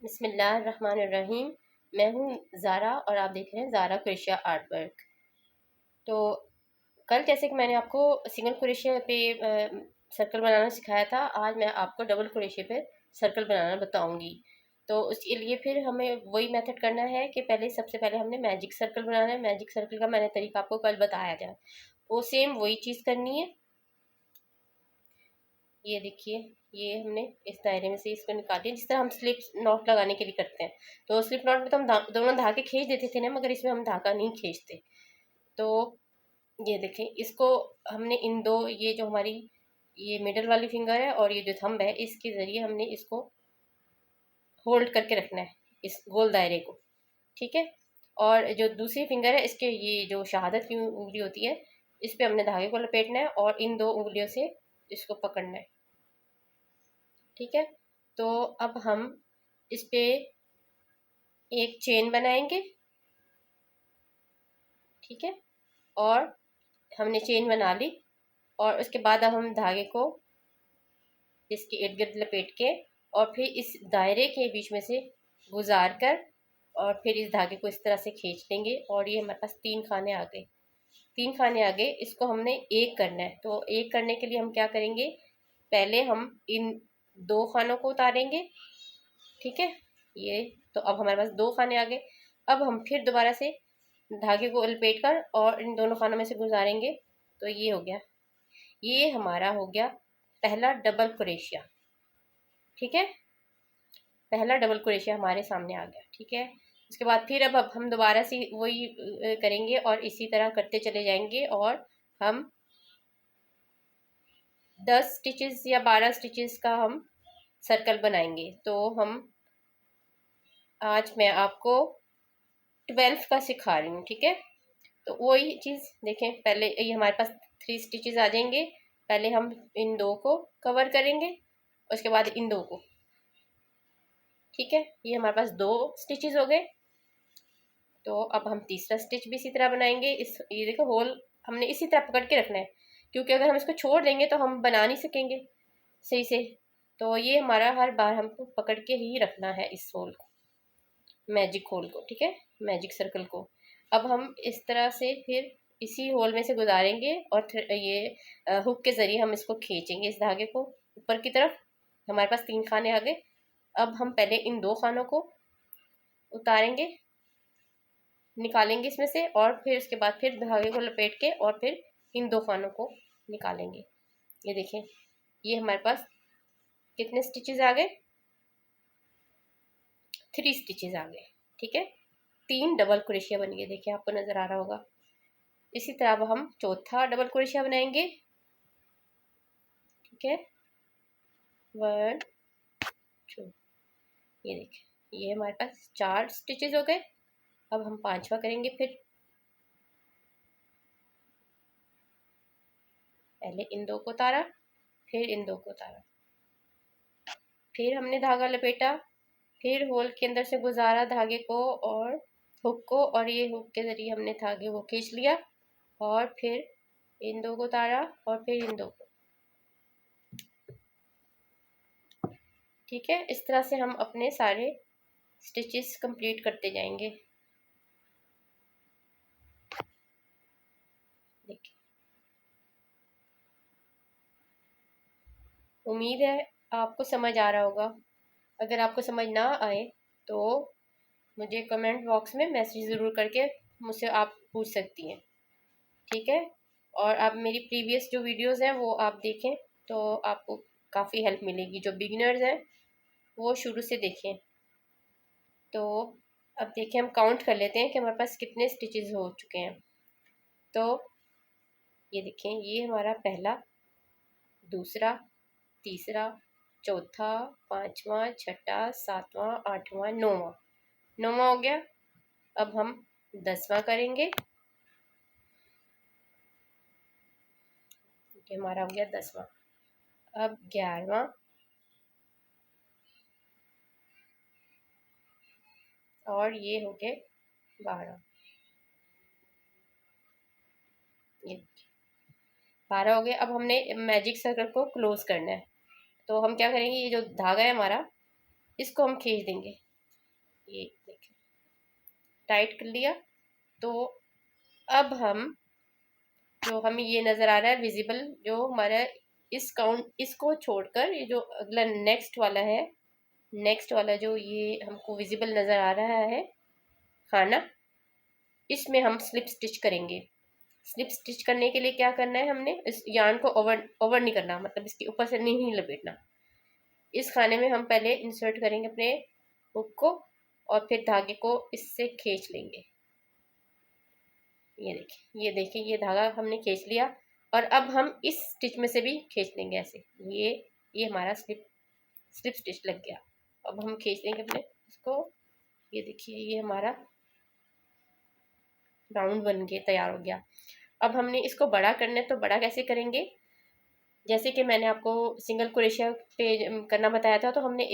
बिस्मिल्लाहिर्रहमानिर्रहीम। मैं हूँ ज़ारा और आप देख रहे हैं ज़ारा क्रोशिया आर्ट वर्क। तो कल जैसे कि मैंने आपको सिंगल क्रोशिया पे सर्कल बनाना सिखाया था, आज मैं आपको डबल क्रोशिया पे सर्कल बनाना बताऊंगी। तो उसके लिए फिर हमें वही मेथड करना है कि सबसे पहले हमने मैजिक सर्कल बनाना है। मैजिक सर्कल का मैंने तरीका आपको कल बताया था, वो सेम वही चीज़ करनी है। ये देखिए, ये हमने इस दायरे में से इसको निकाल दिया, जिस तरह हम स्लिप नॉट लगाने के लिए करते हैं। तो स्लिप नॉट में तो हम दोनों धागे खींच देते थे ना, मगर इसमें हम धागा नहीं खींचते। तो ये देखें, इसको हमने इन दो, ये जो हमारी ये मिडल वाली फिंगर है और ये जो थंब है, इसके ज़रिए हमने इसको होल्ड करके रखना है, इस गोल दायरे को। ठीक है। और जो दूसरी फिंगर है, इसके ये जो शहादत की उंगली होती है, इस पे हमने धागे को लपेटना है और इन दो उंगलियों से इसको पकड़ना है। ठीक है। तो अब हम इस पे एक चेन बनाएंगे। ठीक है। और हमने चेन बना ली और उसके बाद अब हम धागे को इसके इर्द गिर्द लपेट के और फिर इस दायरे के बीच में से गुजार कर और फिर इस धागे को इस तरह से खींच लेंगे और ये हमारे पास 3 खाने आ गए। 3 खाने आ गए, इसको हमने एक करना है। तो एक करने के लिए हम क्या करेंगे, पहले हम इन 2 खानों को उतारेंगे। ठीक है। ये तो अब हमारे पास 2 खाने आ गए। अब हम फिर दोबारा से धागे को लपेट कर और इन दोनों खानों में से गुजारेंगे। तो ये हो गया, ये हमारा हो गया पहला डबल क्रोशिया। ठीक है। पहला डबल क्रोशिया हमारे सामने आ गया। ठीक है। उसके बाद फिर अब हम दोबारा से वही करेंगे और इसी तरह करते चले जाएंगे और हम 10 स्टिचेस या 12 स्टिचेस का हम सर्कल बनाएंगे। तो हम आज मैं आपको 12 का सिखा रही हूँ। ठीक है। तो वही चीज़ देखें, पहले ये हमारे पास 3 स्टिचेस आ जाएंगे। पहले हम इन दो को कवर करेंगे, उसके बाद इन दो को। ठीक है। ये हमारे पास 2 स्टिचेस हो गए। तो अब हम तीसरा स्टिच भी इसी तरह बनाएंगे। ये देखो, होल हमने इसी तरह पकड़ के रखना है, क्योंकि अगर हम इसको छोड़ देंगे तो हम बना नहीं सकेंगे सही से। तो ये हमारा हर बार हमको पकड़ के ही रखना है इस होल को, मैजिक होल को। ठीक है, मैजिक सर्कल को। अब हम इस तरह से फिर इसी होल में से गुजारेंगे और ये हुक के ज़रिए हम इसको खींचेंगे, इस धागे को ऊपर की तरफ। हमारे पास 3 खाने आ गए। अब हम पहले इन 2 खानों को उतारेंगे, निकालेंगे इसमें से, और फिर उसके बाद फिर धागे को लपेट के और फिर इन 2 खानों को निकालेंगे। ये देखें, ये हमारे पास कितने स्टिचेस आ गए, 3 स्टिचेस आ गए। ठीक है। 3 डबल क्रोशिया बन गए, देखिए आपको नज़र आ रहा होगा। इसी तरह अब हम चौथा डबल क्रोशिया बनाएंगे। ठीक है, 1 2, ये देखिए, ये हमारे पास 4 स्टिचेस हो गए। अब हम 5वां करेंगे। फिर पहले इन 2 को उतारा, फिर इन 2 को उतारा, फिर हमने धागा लपेटा, फिर होल के अंदर से गुजारा धागे को और हुक को, और ये हुक के ज़रिए हमने धागे को खींच लिया और फिर इन 2 को उतारा और फिर इन 2 को। ठीक है। इस तरह से हम अपने सारे स्टिचेस कंप्लीट करते जाएंगे। देखिए, उम्मीद है आपको समझ आ रहा होगा। अगर आपको समझ ना आए तो मुझे कमेंट बॉक्स में मैसेज ज़रूर करके मुझसे आप पूछ सकती हैं। ठीक है। और आप मेरी प्रीवियस जो वीडियोस हैं वो आप देखें, तो आपको काफ़ी हेल्प मिलेगी। जो बिगिनर्स हैं वो शुरू से देखें। तो अब देखें, हम काउंट कर लेते हैं कि हमारे पास कितने स्टिचेस हो चुके हैं। तो ये देखें, ये हमारा पहला, दूसरा, तीसरा, चौथा, 5वां, छठा, 7वां, 8वां, 9वां। 9वां हो गया। अब हम 10वां करेंगे। ये हमारा हो गया 10वां। अब 11वां, और ये हो गए 12। ये 12 हो गए। अब हमने मैजिक सर्कल को क्लोज करना है। तो हम क्या करेंगे, ये जो धागा है हमारा, इसको हम खींच देंगे। ये देखिए टाइट कर लिया। तो अब हम जो हमें ये नज़र आ रहा है विजिबल, जो हमारा इस काउंट, इसको छोड़कर ये जो अगला नेक्स्ट वाला है, नेक्स्ट वाला जो ये हमको विजिबल नज़र आ रहा है खाना, इसमें हम स्लिप स्टिच करेंगे। स्लिप स्टिच करने के लिए क्या करना है, हमने इस यार्न को ओवर ओवर नहीं करना, मतलब इसके ऊपर से नहीं लपेटना। इस खाने में हम पहले इंसर्ट करेंगे अपने हुक को और फिर धागे को इससे खींच लेंगे। ये देखिए ये धागा हमने खींच लिया और अब हम इस स्टिच में से भी खींच लेंगे ऐसे। ये हमारा स्लिप स्टिच लग गया। अब हम खींच लेंगे अपने इसको। ये देखिए ये हमारा राउंड बन के तैयार हो गया। अब हमने इसको बड़ा करना है, तो बड़ा कैसे करेंगे, जैसे कि मैंने आपको सिंगल क्रोशिया पे करना बताया था, तो हमने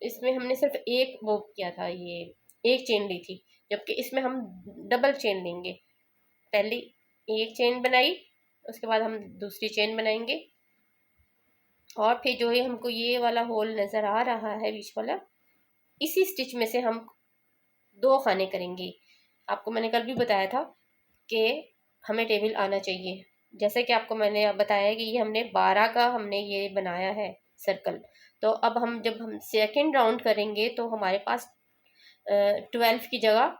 इसमें हमने सिर्फ एक वो किया था, ये एक चेन ली थी, जबकि इसमें हम डबल चेन लेंगे। पहली एक चेन बनाई, उसके बाद हम दूसरी चेन बनाएंगे और फिर जो है हमको ये वाला होल नज़र आ रहा है बीच वाला, इसी स्टिच में से हम दो खाने करेंगे। आपको मैंने कल भी बताया था कि हमें टेबल आना चाहिए। जैसे कि आपको मैंने बताया कि ये हमने 12 का हमने ये बनाया है सर्कल। तो अब हम जब हम सेकेंड राउंड करेंगे तो हमारे पास 12 की जगह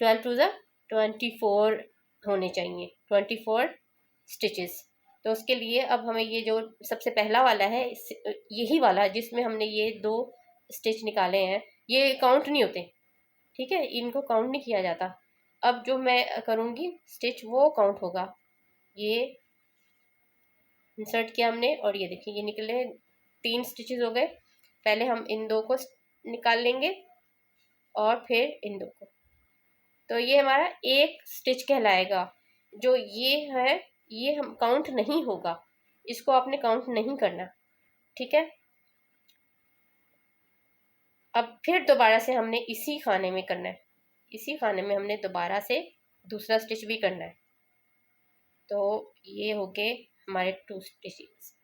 12 टू ज़ा 24 होने चाहिए, 24 स्टिचेस। तो उसके लिए अब हमें ये जो सबसे पहला वाला है, यही वाला जिसमें हमने ये दो स्टिच निकाले हैं, ये काउंट नहीं होते, ठीक है, इनको काउंट नहीं किया जाता। अब जो मैं करूँगी स्टिच वो काउंट होगा। ये इंसर्ट किया हमने और ये देखिए ये निकले 3 स्टिचेस हो गए। पहले हम इन दो को निकाल लेंगे और फिर इन दो को, तो ये हमारा एक स्टिच कहलाएगा। जो ये है ये हम काउंट नहीं होगा, इसको आपने काउंट नहीं करना, ठीक है। अब फिर दोबारा से हमने इसी खाने में करना है, इसी खाने में हमने दोबारा से दूसरा स्टिच भी करना है। तो ये हो गए हमारे 2 स्टिचेस,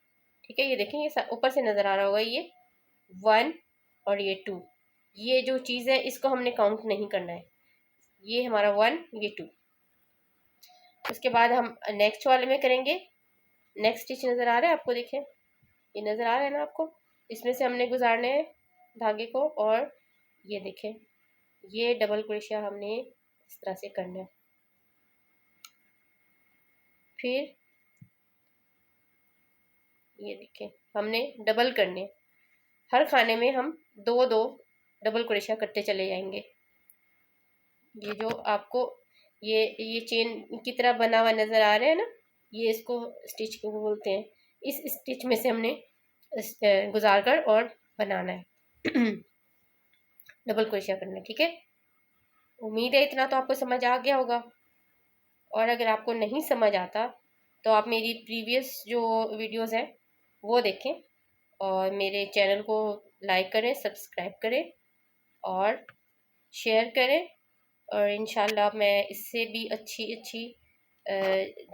ठीक है। ये देखें ये ऊपर से नज़र आ रहा होगा, ये 1 और ये 2, ये जो चीज़ है इसको हमने काउंट नहीं करना है। ये हमारा 1, ये 2। उसके बाद हम नेक्स्ट वाले में करेंगे। नेक्स्ट स्टिच नज़र आ रहा है आपको, देखें ये नज़र आ रहा है ना आपको, इसमें से हमने गुजारने हैं धागे को और ये देखें ये डबल क्रोशिया हमने इस तरह से करना है। फिर ये देखें हमने डबल करने, हर खाने में हम दो दो डबल क्रोशिया करते चले जाएंगे। ये जो आपको ये चेन की तरह बना हुआ नज़र आ रहा है ना, ये इसको स्टिच को बोलते हैं। इस स्टिच में से हमने गुजार कर और बनाना है डबल क्रोशिया करना है, ठीक है। उम्मीद है इतना तो आपको समझ आ गया होगा। और अगर आपको नहीं समझ आता तो आप मेरी प्रीवियस जो वीडियोस हैं वो देखें और मेरे चैनल को लाइक करें, सब्सक्राइब करें और शेयर करें। और इंशाल्लाह मैं इससे भी अच्छी अच्छी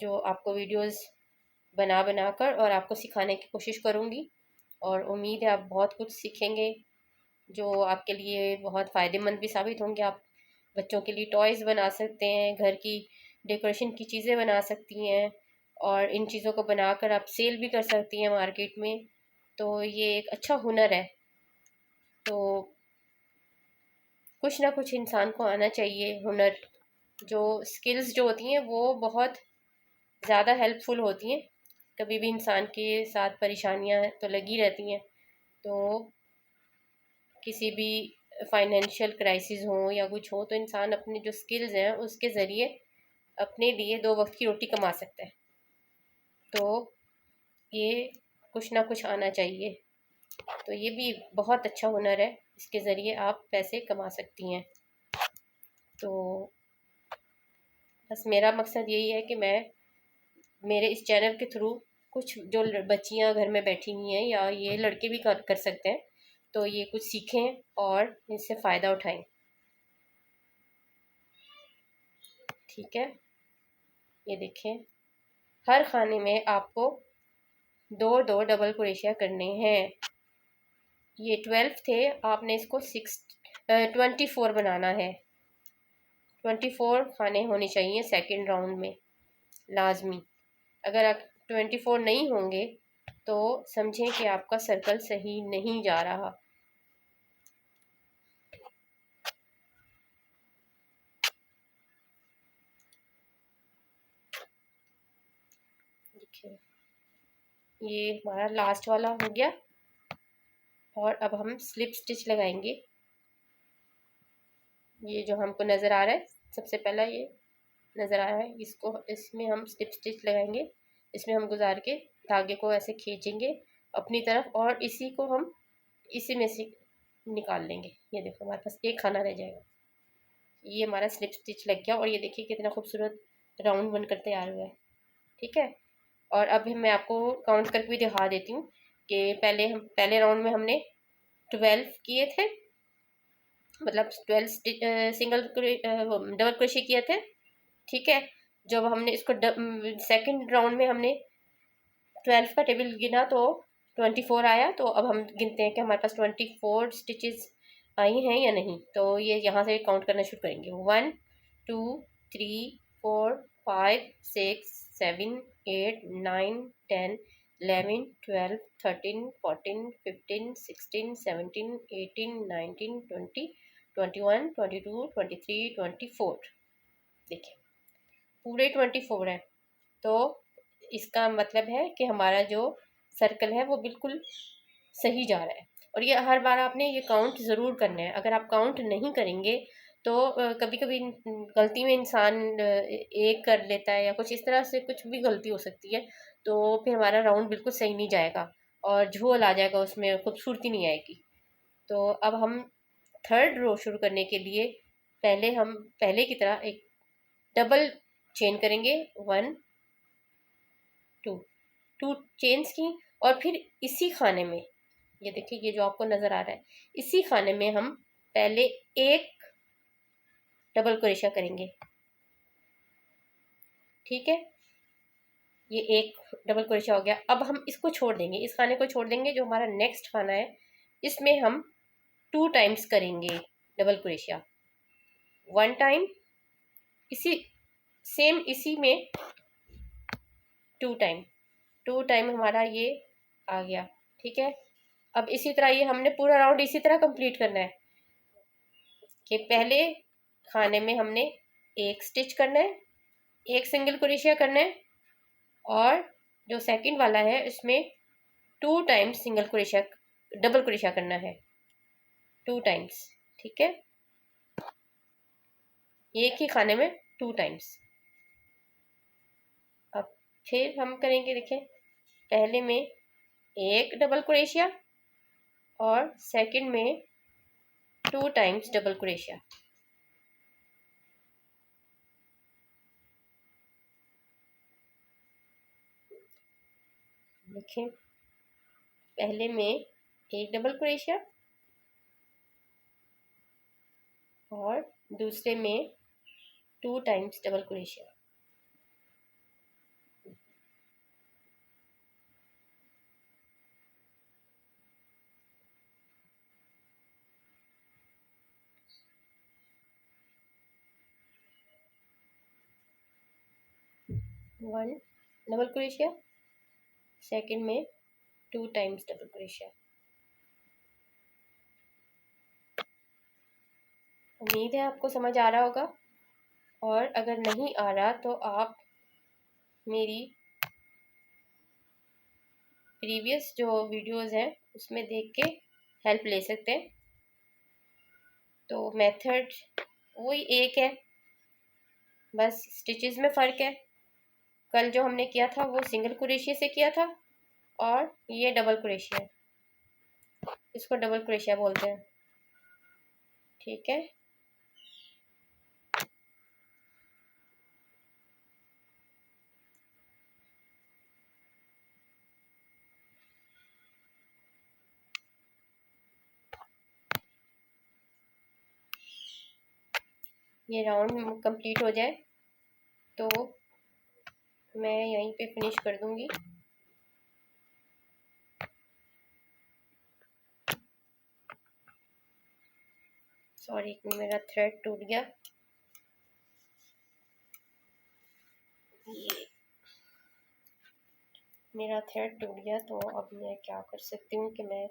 जो आपको वीडियोस बना बना कर और आपको सिखाने की कोशिश करूँगी। और उम्मीद है आप बहुत कुछ सीखेंगे जो आपके लिए बहुत फ़ायदेमंद भी साबित होंगे। आप बच्चों के लिए टॉयज़ बना सकते हैं, घर की डेकोरेशन की चीज़ें बना सकती हैं और इन चीज़ों को बनाकर आप सेल भी कर सकती हैं मार्केट में। तो ये एक अच्छा हुनर है। तो कुछ ना कुछ इंसान को आना चाहिए हुनर। जो स्किल्स जो होती हैं वो बहुत ज़्यादा हेल्पफुल होती हैं। कभी भी इंसान के साथ परेशानियां तो लगी रहती हैं, तो किसी भी फाइनेंशियल क्राइसिस हो या कुछ हो तो इंसान अपने जो स्किल्स हैं उसके ज़रिए अपने लिए दो वक्त की रोटी कमा सकता है। तो ये कुछ ना कुछ आना चाहिए। तो ये भी बहुत अच्छा हुनर है, इसके ज़रिए आप पैसे कमा सकती हैं। तो बस मेरा मकसद यही है कि मैं मेरे इस चैनल के थ्रू कुछ जो बच्चियां घर में बैठी हुई हैं या ये लड़के भी कर सकते हैं, तो ये कुछ सीखें और इससे फ़ायदा उठाएं, ठीक है। ये देखें हर खाने में आपको दो दो डबल क्रोशिया करने हैं। ये 12 थे, आपने इसको 24 बनाना है। 24 खाने होने चाहिए सेकंड राउंड में लाजमी। अगर आप 24 नहीं होंगे तो समझें कि आपका सर्कल सही नहीं जा रहा। देखिए ये हमारा लास्ट वाला हो गया, और अब हम स्लिप स्टिच लगाएंगे। ये जो हमको नज़र आ रहा है, सबसे पहला ये नज़र आ रहा है, इसको इसमें हम स्लिप स्टिच लगाएंगे। इसमें हम गुजार के धागे को ऐसे खींचेंगे अपनी तरफ, और इसी को हम इसी में से निकाल लेंगे। ये देखो हमारे पास एक खाना रह जाएगा। ये हमारा स्लिप स्टिच लग गया, और ये देखिए कितना खूबसूरत राउंड बनकर तैयार हुआ है। ठीक है, और अब मैं आपको काउंट करके भी दिखा देती हूँ कि पहले राउंड में हमने 12 किए थे, मतलब 12 सिंगल डबल क्रोशे किए थे। ठीक है, जब हमने इसको सेकंड राउंड में हमने 12 का टेबल गिना तो 24 आया। तो अब हम गिनते हैं कि हमारे पास 24 स्टिचेस आई हैं या नहीं। तो ये यहाँ से काउंट करना शुरू करेंगे। 1 2 3 4 5 6 7 8 9 10 11 12 13 14 15 16 17 18 19 20 21 22 23 24। देखिए पूरे 24 है। तो इसका मतलब है कि हमारा जो सर्कल है वो बिल्कुल सही जा रहा है। और ये हर बार आपने ये काउंट ज़रूर करना है। अगर आप काउंट नहीं करेंगे तो कभी कभी गलती में इंसान एक कर लेता है, या कुछ इस तरह से कुछ भी गलती हो सकती है, तो फिर हमारा राउंड बिल्कुल सही नहीं जाएगा और झोल आ जाएगा, उसमें खूबसूरती नहीं आएगी। तो अब हम थर्ड रो शुरू करने के लिए हम पहले की तरह एक डबल चेन करेंगे। 1 2 2 चेन्स की, और फिर इसी खाने में, ये देखिए ये जो आपको नज़र आ रहा है, इसी खाने में हम पहले एक डबल क्रोशा करेंगे। ठीक है, ये एक डबल क्रोशा हो गया। अब हम इसको छोड़ देंगे, इस खाने को छोड़ देंगे। जो हमारा नेक्स्ट खाना है इसमें हम 2 टाइम्स करेंगे डबल क्रोशा। 1 टाइम, इसी सेम इसी में 2 टाइम, 2 टाइम हमारा ये आ गया। ठीक है, अब इसी तरह ये हमने पूरा राउंड इसी तरह कंप्लीट करना है कि पहले खाने में हमने एक स्टिच करना है, एक सिंगल क्रोशिया करना है, और जो सेकंड वाला है इसमें 2 times single crochet double crochet करना है, 2 टाइम्स। ठीक है, एक ही खाने में 2 टाइम्स। अब फिर हम करेंगे, देखें पहले में एक डबल क्रोशिया और सेकंड में 2 टाइम्स डबल क्रोशिया। देखें पहले में एक डबल क्रोशिया और दूसरे में 2 times double crochet. One double crochet, second में 2 टाइम्स डबल क्रोशिया। उम्मीद है आपको समझ आ रहा होगा, और अगर नहीं आ रहा तो आप मेरी प्रीवियस जो वीडियोस हैं उसमें देख के हेल्प ले सकते हैं। तो मेथड वही एक है, बस स्टिचेस में फ़र्क है। कल जो हमने किया था वो सिंगल क्रोशिया से किया था, और ये डबल क्रोशिया, इसको डबल क्रोशिया बोलते हैं। ठीक है, ये राउंड कंप्लीट हो जाए तो मैं यहीं पे फिनिश कर दूंगी। सॉरी मेरा थ्रेड टूट गया। ये मेरा थ्रेड टूट गया, तो अब मैं क्या कर सकती हूँ कि मैं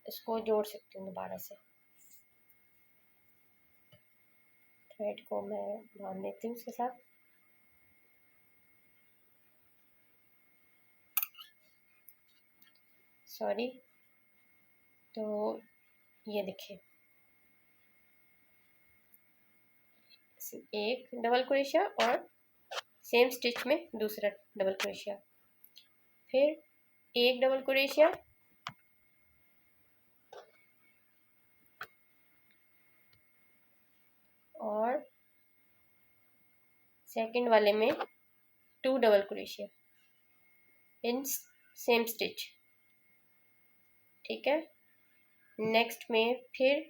इसको जोड़ सकती हूँ दोबारा से। थ्रेड को मैं बांध देती हूँ उसके साथ। सॉरी, तो ये देखिए, एक डबल क्रोशिया और सेम स्टिच में दूसरा डबल क्रोशिया, फिर एक डबल क्रोशिया और सेकंड वाले में 2 double crochet in same stitch. ठीक है, नेक्स्ट में फिर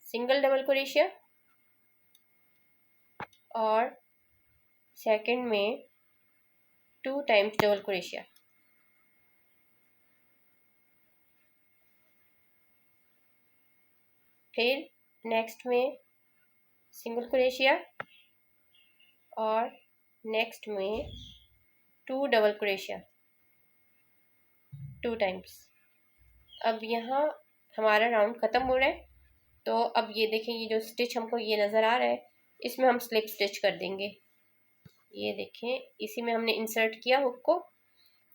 सिंगल डबल क्रोशिया और सेकंड में 2 टाइम्स डबल क्रोशिया। फिर नेक्स्ट में सिंगल क्रोशिया और नेक्स्ट में 2 डबल क्रोशिया 2 टाइम्स। अब यहाँ हमारा राउंड ख़त्म हो रहा है, तो अब ये देखें, ये जो स्टिच हमको ये नज़र आ रहा है, इसमें हम स्लिप स्टिच कर देंगे। ये देखें, इसी में हमने इंसर्ट किया हुक को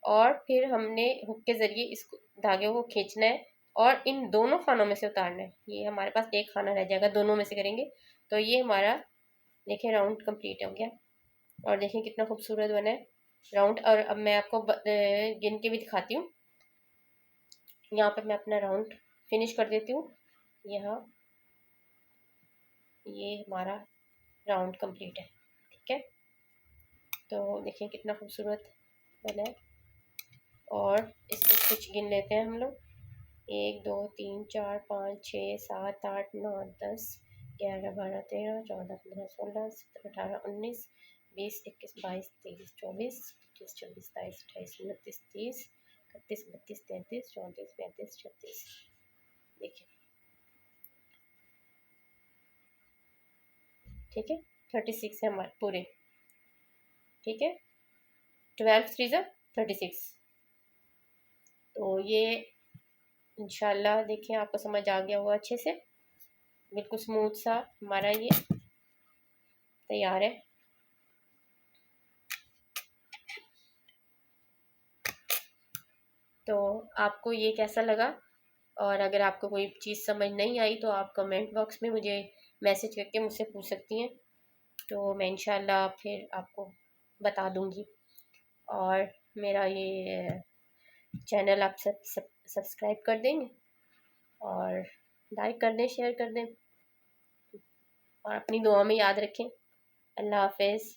और फिर हमने हुक के ज़रिए इसको धागे को खींचना है और इन दोनों खानों में से उतारना है। ये हमारे पास एक खाना रह जाएगा, दोनों में से करेंगे तो ये हमारा देखें राउंड कंप्लीट हो गया। और देखें कितना खूबसूरत बना है राउंड। और अब मैं आपको गिन के भी दिखाती हूँ। यहाँ पर मैं अपना राउंड फिनिश कर देती हूँ। यहाँ ये हमारा राउंड कंप्लीट है। ठीक है, तो देखिए कितना खूबसूरत बना है। और इसको कुछ गिन लेते हैं हम लोग। 1 2 3 4 5 6 7 8 9 10 11 12 13 14 15 16 17 18 19 20 21 22 23 24 25 26 27 28 29 30 31 32 33 34 35 36। देखिए, ठीक है, 36 है हमारे पूरे। ठीक है, 12 3 36। तो ये इंशाल्लाह देखिए आपको समझ आ गया होगा अच्छे से। बिल्कुल स्मूथ सा हमारा ये तैयार है। तो आपको ये कैसा लगा? और अगर आपको कोई चीज़ समझ नहीं आई तो आप कमेंट बॉक्स में मुझे मैसेज करके मुझसे पूछ सकती हैं, तो मैं इंशाल्लाह फिर आपको बता दूंगी। और मेरा ये चैनल आप सब्सक्राइब कर देंगे और लाइक कर दें, शेयर कर दें और अपनी दुआ में याद रखें। अल्लाह हाफ़िज़।